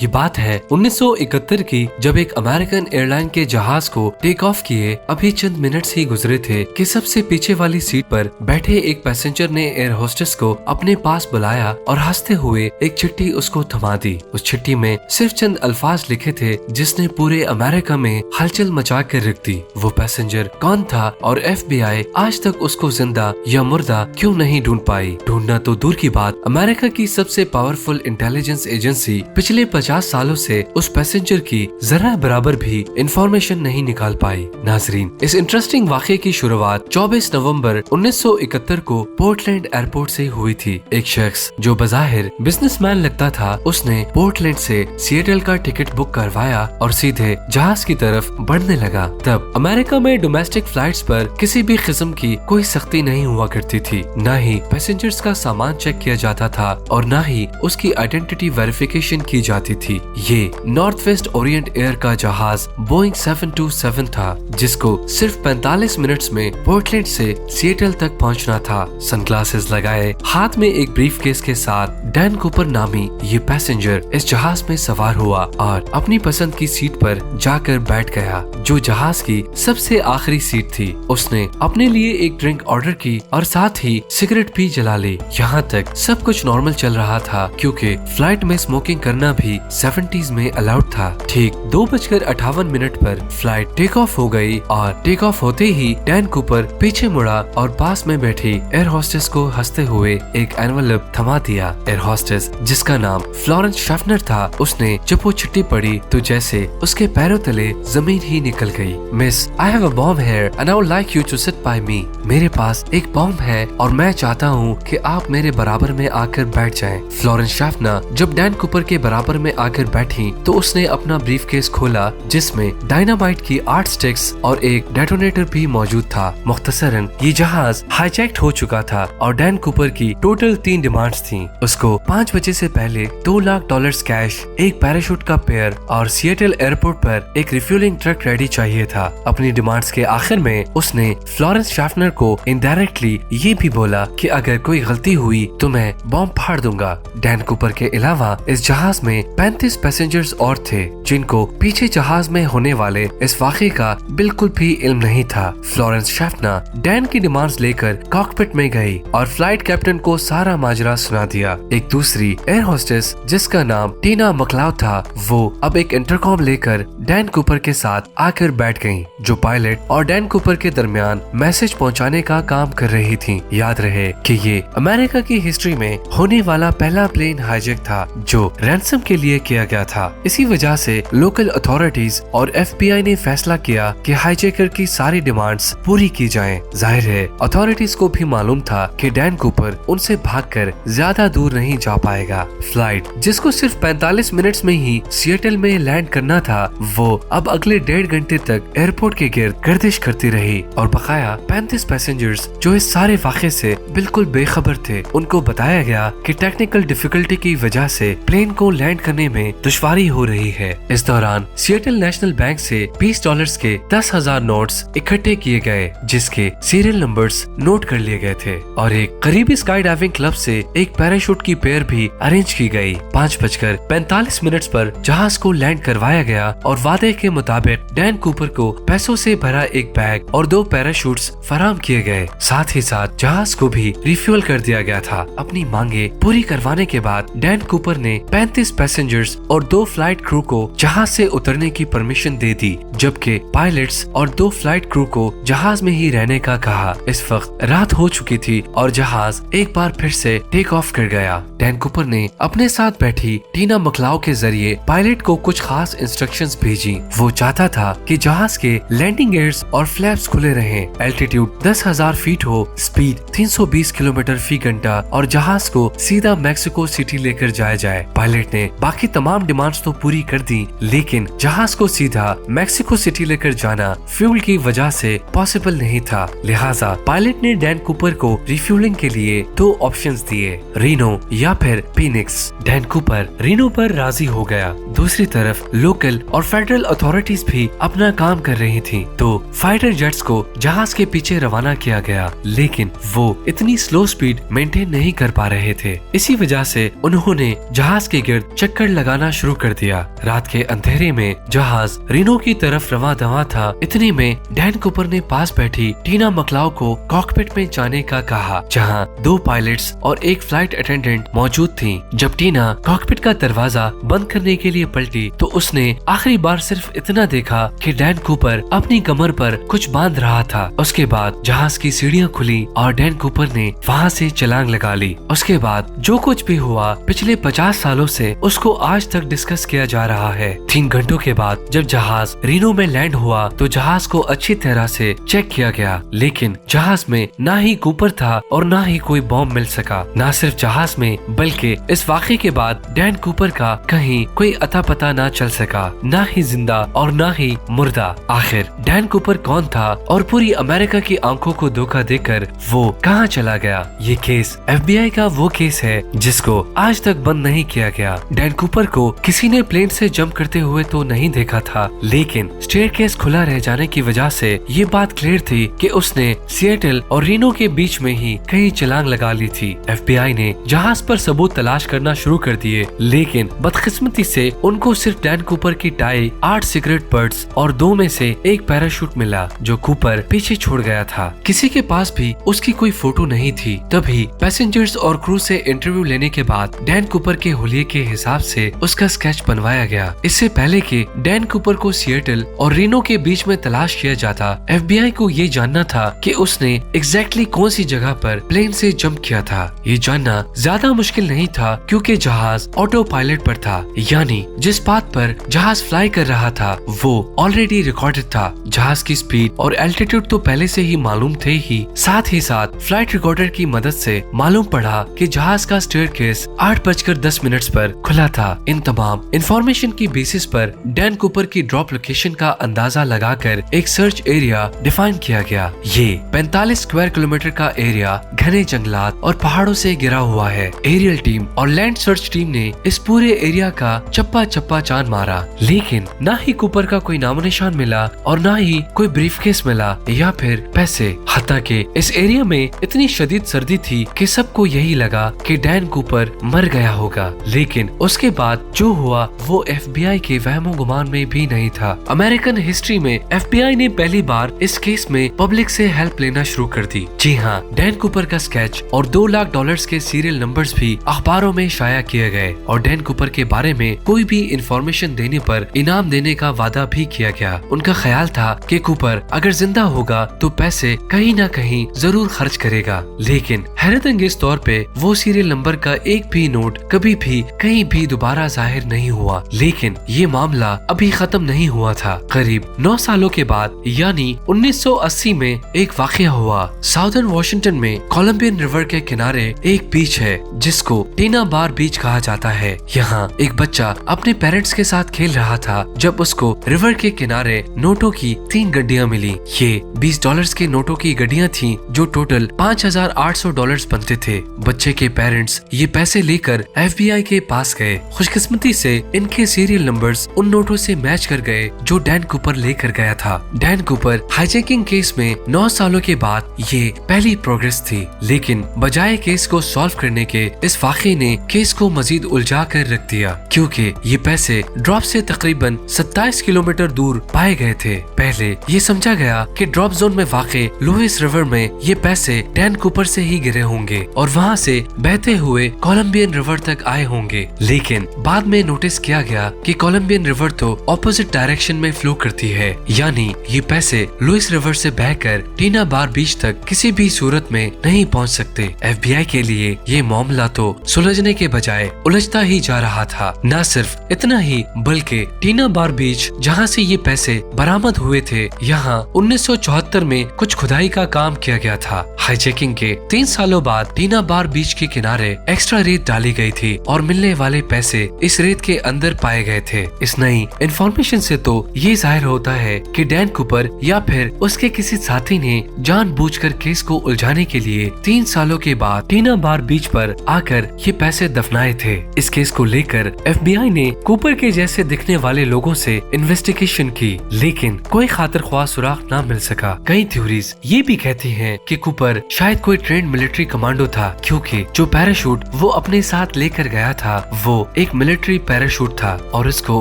ये बात है 1971 की, जब एक अमेरिकन एयरलाइन के जहाज को टेक ऑफ किए अभी चंद मिनट्स ही गुजरे थे कि सबसे पीछे वाली सीट पर बैठे एक पैसेंजर ने एयर होस्टेस को अपने पास बुलाया और हंसते हुए एक चिट्ठी उसको थमा दी। उस चिट्ठी में सिर्फ चंद अल्फाज लिखे थे जिसने पूरे अमेरिका में हलचल मचा कर रख दी। वो पैसेंजर कौन था और FBI आज तक उसको जिंदा या मुर्दा क्यों नहीं ढूंढ पाई? ढूंढना तो दूर की बात, अमेरिका की सबसे पावरफुल इंटेलिजेंस एजेंसी पिछले 50 सालों से उस पैसेंजर की जरा बराबर भी इंफॉर्मेशन नहीं निकाल पाई। नाजरीन, इस इंटरेस्टिंग वाक़े की शुरुआत 24 नवंबर 1971 को पोर्टलैंड एयरपोर्ट से हुई थी। एक शख्स जो बज़ाहिर बिजनेसमैन लगता था, उसने पोर्टलैंड से सिएटल का टिकट बुक करवाया और सीधे जहाज की तरफ बढ़ने लगा। तब अमेरिका में डोमेस्टिक फ्लाइट्स पर किसी भी किस्म की कोई सख्ती नहीं हुआ करती थी। न ही पैसेंजर्स का सामान चेक किया जाता था और न ही उसकी आइडेंटिटी वेरिफिकेशन की जाती थी। ये नॉर्थ वेस्ट ओरिएंट एयर का जहाज बोइंग 727 था, जिसको सिर्फ 45 मिनट्स में पोर्टलैंड से सिएटल तक पहुंचना था। सनग्लासेस लगाए, हाथ में एक ब्रीफकेस के साथ डैन कूपर नामी ये पैसेंजर इस जहाज में सवार हुआ और अपनी पसंद की सीट पर जाकर बैठ गया, जो जहाज की सबसे आखिरी सीट थी। उसने अपने लिए एक ड्रिंक ऑर्डर की और साथ ही सिगरेट भी जला ली। यहाँ तक सब कुछ नॉर्मल चल रहा था, क्योंकि फ्लाइट में स्मोकिंग करना भी 70s में अलाउड था। ठीक 2:58 पर फ्लाइट टेक ऑफ हो गई और टेक ऑफ होते ही डैन कूपर पीछे मुड़ा और पास में बैठी एयर होस्टेस को हंसते हुए एक एनवेलप थमा दिया। एयर होस्टेस, जिसका नाम फ्लोरेंस शाफनर था, उसने जब वो चिट्ठी पढ़ी तो जैसे उसके पैरों तले जमीन ही निकल गई। Miss, I have a bomb here and I would like you to sit by me. मेरे पास एक बॉम्ब है और मैं चाहता हूँ कि आप मेरे बराबर में आकर बैठ जाएं। फ्लोरेंस शाफनर जब डैन कूपर के बराबर में आकर बैठी तो उसने अपना ब्रीफकेस खोला, जिसमें डायनामाइट की 8 स्टिक्स और एक डेटोनेटर भी मौजूद था। मुख्तसरन ये जहाज हाईजैक्ट हो चुका था और डैन कूपर की टोटल 3 डिमांड्स थीं। उसको 5 बजे से पहले $2 लाख कैश, एक पैराशूट का पेयर और सिएटल एयरपोर्ट पर एक रिफ्यूलिंग ट्रक रेडी चाहिए था। अपनी डिमांड्स के आखिर में उसने फ्लोरेंस शाफनर को इनडायरेक्टली ये भी बोला कि अगर कोई गलती हुई तो मैं बॉम्ब फाड़ दूंगा। डैन कूपर के अलावा इस जहाज में 35 पैसेंजर्स और थे, जिनको पीछे जहाज में होने वाले इस वाक़े का बिल्कुल भी इल्म नहीं था। फ्लोरेंस शाफनर डैन की डिमांड्स लेकर कॉकपिट में गई और फ्लाइट कैप्टन को सारा माजरा सुना दिया। एक दूसरी एयर होस्टेस, जिसका नाम टीना मकलाउड था, वो अब एक इंटरकॉम लेकर डैन कूपर के साथ आकर बैठ गयी, जो पायलट और डैन कूपर के दरमियान मैसेज पहुंचाने का काम कर रही थी। याद रहे कि ये अमेरिका की हिस्ट्री में होने वाला पहला प्लेन हाईजैक था जो रैंसम के लिए किया गया था। इसी वजह से लोकल अथॉरिटीज और FBI ने फैसला किया कि हाईजैकर की सारी डिमांड्स पूरी की जाएं। जाहिर है अथॉरिटीज को भी मालूम था कि डैन कूपर उनसे भागकर ज्यादा दूर नहीं जा पाएगा। फ्लाइट, जिसको सिर्फ 45 मिनट्स में ही सिएटल में लैंड करना था, वो अब अगले 1.5 घंटे तक एयरपोर्ट के गिर्द गर्दिश करती रही और बकाया 35 पैसेंजर्स जो इस सारे वाक़े से बिल्कुल बेखबर थे, उनको बताया गया कि टेक्निकल डिफिकल्टी की वजह से प्लेन को लैंड करने में दुश्वारी हो रही है। इस दौरान सिएटल नेशनल बैंक से $20 के 10,000 नोट्स इकट्ठे किए गए, जिसके सीरियल नंबर्स नोट कर लिए गए थे और एक करीबी स्काई डाइविंग क्लब से एक पैराशूट की पेयर भी अरेंज की गई। 5:45 पर जहाज को लैंड करवाया गया और वादे के मुताबिक डैन कूपर को पैसों से भरा एक बैग और 2 पैराशूट्स फराहम किए गए। साथ ही साथ जहाज को भी रिफ्यूल कर दिया गया था। अपनी मांगे पूरी करवाने के बाद डैन कूपर ने 35 पैसेंजर्स और 2 फ्लाइट क्रू को जहाज से उतरने की परमिशन दे दी, जबकि पायलट्स और 2 फ्लाइट क्रू को जहाज में ही रहने का कहा। इस वक्त रात हो चुकी थी और जहाज एक बार फिर से टेक ऑफ कर गया। डैन कूपर ने अपने साथ बैठी टीना मकलाउ के जरिए पायलट को कुछ खास इंस्ट्रक्शंस भेजी। वो चाहता था कि जहाज के लैंडिंग गियर्स और फ्लैप्स खुले रहें, एल्टीट्यूड 10,000 फीट हो, स्पीड 320 किलोमीटर फी घंटा और जहाज को सीधा मैक्सिको सिटी लेकर जाया जाए। पायलट ने बाकी तमाम डिमांड्स तो पूरी कर दी, लेकिन जहाज को सीधा मैक्सिको सिटी लेकर जाना फ्यूल की वजह से पॉसिबल नहीं था। लिहाजा पायलट ने डैन कूपर को रिफ्यूलिंग के लिए 2 ऑप्शंस दिए, रीनो या फिर फिनिक्स। डैन कूपर रीनो पर राजी हो गया। दूसरी तरफ लोकल और फेडरल अथॉरिटीज भी अपना काम कर रही थी, तो फाइटर जेट्स को जहाज के पीछे रवाना किया गया, लेकिन वो इतनी स्लो स्पीड मेंटेन नहीं कर पा रहे थे। इसी वजह से उन्होंने जहाज के गिर्द चक्कर लगाना शुरू कर दिया। रात के अंधेरे में जहाज रीनो की तरफ रवां दवा था। इतने में डैन कूपर ने पास बैठी टीना मकलाउ को कॉकपिट में जाने का कहा, जहां 2 पायलट्स और एक फ्लाइट अटेंडेंट मौजूद थी। जब टीना कॉकपिट का दरवाजा बंद करने के लिए पलटी तो उसने आखिरी बार सिर्फ इतना देखा कि डैन कूपर अपनी कमर पर कुछ बांध रहा था। उसके बाद जहाज की सीढ़ियां खुली और डैन कूपर ने वहां से छलांग लगा ली। उसके बाद जो कुछ भी हुआ पिछले 50 सालों से उसको आज तक डिस्कस किया जा रहा है। 3 घंटों के बाद जब जहाज रीनो में लैंड हुआ तो जहाज को अच्छी तरह से चेक किया गया, लेकिन जहाज में ना ही कूपर था और ना ही कोई बॉम्ब मिल सका। ना सिर्फ जहाज में बल्कि इस वाक़े के बाद डैन कूपर का कहीं कोई अता पता ना चल सका, ना ही जिंदा और ना ही मुर्दा। आखिर डैन कूपर कौन था और पूरी अमेरिका की आंखों को धोखा देकर वो कहां चला गया? ये केस FBI का वो केस है जिसको आज तक बंद नहीं किया गया। डैन कूपर को किसी ने प्लेन से जंप करते हुए तो नहीं देखा था, लेकिन स्टेयरकेस खुला रह जाने की वजह से ये बात क्लियर थी कि उसने सिएटल और रीनो के बीच में ही कहीं छलांग लगा ली थी। FBI ने जहाज पर सबूत तलाश करना शुरू कर दिए, लेकिन बदकिस्मती से उनको सिर्फ डैन कूपर की टाई, 8 सिगरेट बट्स और 2 में से 1 पैराशूट मिला जो कूपर पीछे छोड़ गया था। किसी के पास भी उसकी कोई फोटो नहीं थी। तभी पैसेंजर्स और क्रू से इंटरव्यू लेने के बाद डैन कूपर के हुलिये के हिसाब से उसका स्केच बनवाया गया। इससे पहले कि डैन कूपर को सिएटल और रीनो के बीच में तलाश किया जाता, FBI को ये जानना था कि उसने एग्जैक्टली कौन सी जगह पर प्लेन से जंप किया था। ये जानना ज्यादा मुश्किल नहीं था क्योंकि जहाज ऑटो पायलट पर था, यानी जिस पाथ पर जहाज फ्लाई कर रहा था वो ऑलरेडी रिकॉर्डेड था। जहाज की स्पीड और एल्टीट्यूड तो पहले से ही मालूम थे ही साथ फ्लाइट रिकॉर्डर की मदद से मालूम पड़ा कि जहाज का स्टेयरकेस 8:10 पर खुला था। इन तमाम इंफॉर्मेशन की बेसिस पर डैन कूपर की ड्रॉप लोकेशन का अंदाजा लगाकर एक सर्च एरिया डिफाइन किया गया। ये 45 स्क्वायर किलोमीटर का एरिया घने जंगलात और पहाड़ों से घिरा हुआ है। एरियल टीम और लैंड सर्च टीम ने इस पूरे एरिया का चप्पा चप्पा चांद मारा, लेकिन ना ही कूपर का कोई नामो निशान मिला और ना ही कोई ब्रीफकेस मिला या फिर पैसे। हत्ता के इस एरिया में इतनी शदीद सर्दी थी कि सबको यही लगा कि डैन कूपर मर गया होगा, लेकिन उसके बाद जो हुआ वो FBI के वहमो गुमान में भी नहीं था। अमेरिकन हिस्ट्री में FBI ने पहली बार इस केस में पब्लिक से हेल्प लेना शुरू कर दी। जी हाँ, डैन कूपर का स्केच और $2 लाख के सीरियल नंबर्स भी अखबारों में शाया किए गए और डैन कूपर के बारे में कोई भी इंफॉर्मेशन देने पर इनाम देने का वादा भी किया गया। उनका ख्याल था कि कूपर अगर जिंदा होगा तो पैसे कहीं ना कहीं जरूर खर्च करेगा, लेकिन हैरत अंगेज तौर पे वो सीरियल नंबर का एक भी नोट कभी भी कहीं भी दोबारा जाहिर नहीं हुआ। लेकिन ये मामला अभी खत्म नहीं हुआ था। करीब 9 सालों के बाद यानी 1980 में एक वाकया हुआ। साउदर्न वॉशिंगटन में कोलंबियन रिवर के किनारे एक बीच है जिसको टीना बार बीच कहा जाता है। यहाँ एक बच्चा अपने पेरेंट्स के साथ खेल रहा था जब उसको रिवर के किनारे नोटों की 3 गड्डियाँ मिली। ये $20 के नोटों की गड्डियाँ थी जो टोटल $5,800 बनते थे। बच्चे के पेरेंट्स ये पैसे लेकर FBI के पास गए। खुशकिस्मती से इनके सीरियल नंबर्स उन नोटों से मैच कर गए जो डैन कूपर लेकर गया था। डैन कूपर हाईजैकिंग केस में 9 सालों के बाद ये पहली प्रोग्रेस थी, लेकिन बजाय केस को सॉल्व करने के इस वाक़े ने केस को मजीद उलझा कर रख दिया, क्योंकि ये पैसे ड्रॉप से तकरीबन 27 किलोमीटर दूर पाए गए थे। पहले ये समझा गया कि ड्रॉप जोन में वाक़े लुइस रिवर में ये पैसे डैन कूपर से ही गिरे होंगे और वहाँ से बहते हुए कोलंबियन रिवर तक आए होंगे, लेकिन बाद में नोटिस किया गया कि कोलंबियन रिवर तो ऑपोजिट डायरेक्शन में फ्लो करती है, यानी ये पैसे लुइस रिवर से बहकर टीना बार बीच तक किसी भी सूरत में नहीं पहुंच सकते। FBI के लिए ये मामला तो सुलझने के बजाय उलझता ही जा रहा था। न सिर्फ इतना ही बल्कि टीना बार बीच जहाँ से ये पैसे बरामद हुए थे, यहाँ 1974 में कुछ खुदाई का काम किया गया था। हाईजैकिंग के 3 सालों बाद टीना बार बीच के किनारे एक्स्ट्रा रेत डाली गई थी और मिलने वाले पैसे इस रेत के अंदर पाए गए थे। इस नई इंफॉर्मेशन से तो ये जाहिर होता है कि डैन कूपर या फिर उसके किसी साथी ने जानबूझकर केस को उलझाने के लिए 3 सालों के बाद टीना बार बीच पर आकर ये पैसे दफनाए थे। इस केस को लेकर FBI ने कूपर के जैसे दिखने वाले लोगों से इन्वेस्टिगेशन की, लेकिन कोई खातिर ख्वाह सुराग न मिल सका। कई थ्योरीज ये भी कहती हैं कि कूपर शायद कोई ट्रेंड मिलिट्री कमांडो था, क्योंकि जो पैराशूट वो अपने साथ लेकर गया था वो एक मिलिट्री पैराशूट था और इसको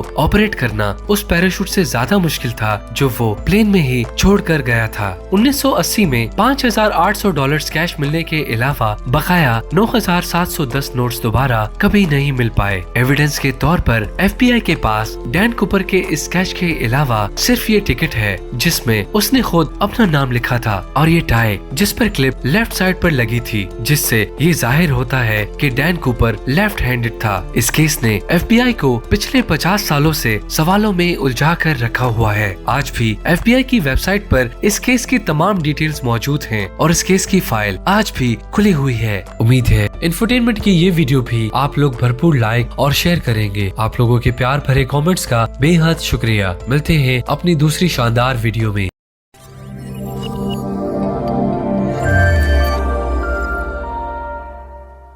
ऑपरेट करना उस पैराशूट से ज्यादा मुश्किल था जो वो प्लेन में ही छोड़ कर गया था। 1980 में $5,800 कैश मिलने के अलावा बकाया 9,710 नोट्स दोबारा कभी नहीं मिल पाए। एविडेंस के तौर पर FBI के पास डैन कूपर के इस कैश के अलावा सिर्फ ये टिकट है जिसमें उसने खुद अपना नाम लिखा था और ये टाई जिस पर क्लिप लेफ्ट साइड पर लगी थी, जिससे ये जाहिर होता है कि डैन कूपर लेफ्ट हैंडेड था। इस केस ने FBI को पिछले 50 सालों से सवालों में उलझा कर रखा हुआ है। आज भी FBI की वेबसाइट पर इस केस की तमाम डिटेल्स मौजूद हैं और इस केस की फाइल आज भी खुली हुई है। उम्मीद है इंफोटेनमेंट की ये वीडियो भी आप लोग भरपूर लाइक और शेयर करेंगे। आप लोगों के प्यार भरे कमेंट्स का बेहद शुक्रिया। मिलते हैं अपनी दूसरी शानदार वीडियो में।